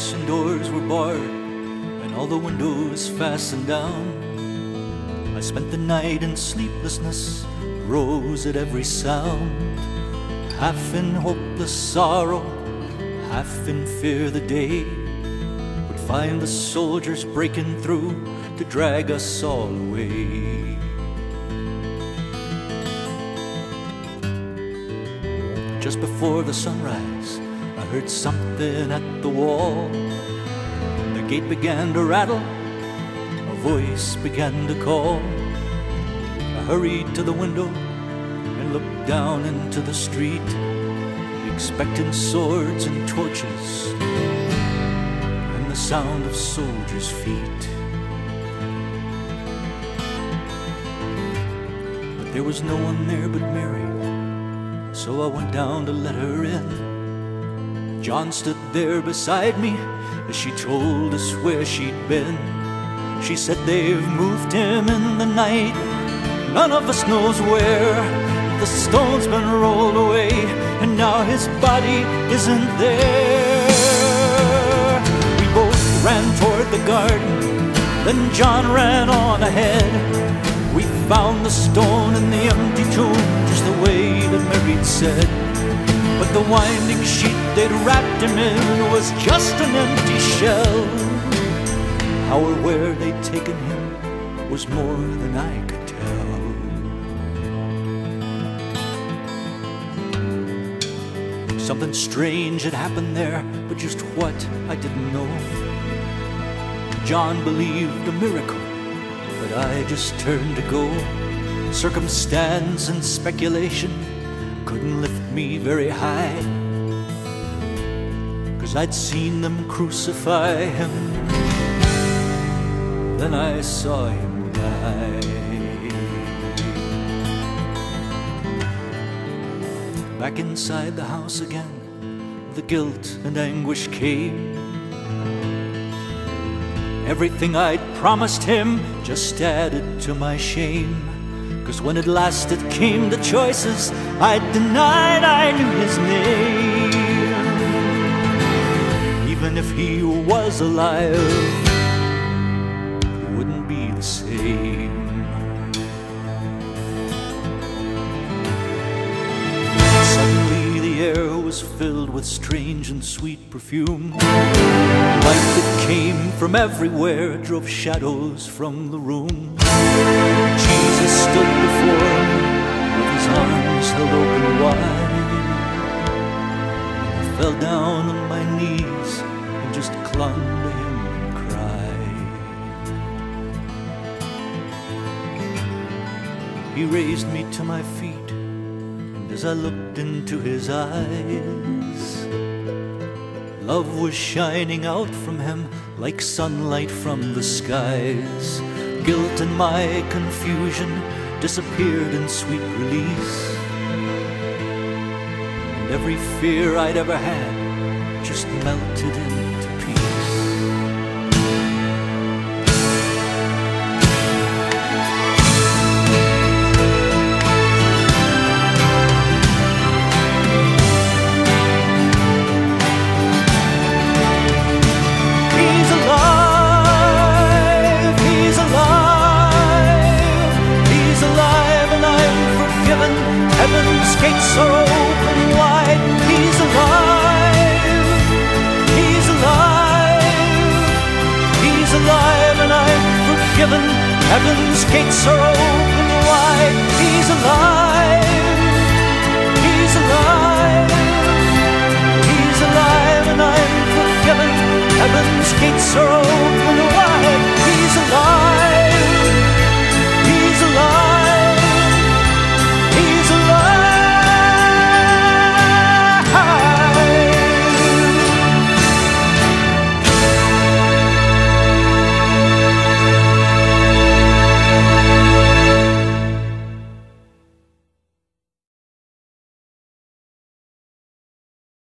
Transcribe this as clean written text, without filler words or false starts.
gates and doors were barred, and all the windows fastened down. I spent the night in sleeplessness, rose at every sound, half in hopeless sorrow, half in fear the day would find the soldiers breaking through to drag us all away. Just before the sunrise, I heard something at the wall. The gate began to rattle, a voice began to call. I hurried to the window and looked down into the street, expecting swords and torches and the sound of soldiers' feet. But there was no one there but Mary, so I went down to let her in. John stood there beside me as she told us where she'd been. She said they've moved him in the night, none of us knows where. The stone's been rolled away and now his body isn't there. We both ran toward the garden, then John ran on ahead. We found the stone in the empty tomb, just the way that Mary'd said. But the winding sheet they'd wrapped him in was just an empty shell. How or where they'd taken him was more than I could tell. Something strange had happened there, but just what, I didn't know. John believed a miracle, but I just turned to go. Circumstance and speculation couldn't lift me very high, 'cause I'd seen them crucify him, then I saw him die. Back inside the house again, the guilt and anguish came. Everything I'd promised him just added to my shame, 'cause when at last it came to choices, I denied I knew his name. Even if he was alive, it wouldn't be the same. Suddenly the air was filled with strange and sweet perfume. Light that came from everywhere drove shadows from the room. Jesus stood before me with his arms held open wide. I fell down on my knees and just clung to him and cried. He raised me to my feet, and as I looked into his eyes, love was shining out from him like sunlight from the skies. Guilt and my confusion disappeared in sweet release, and every fear I'd ever had just melted in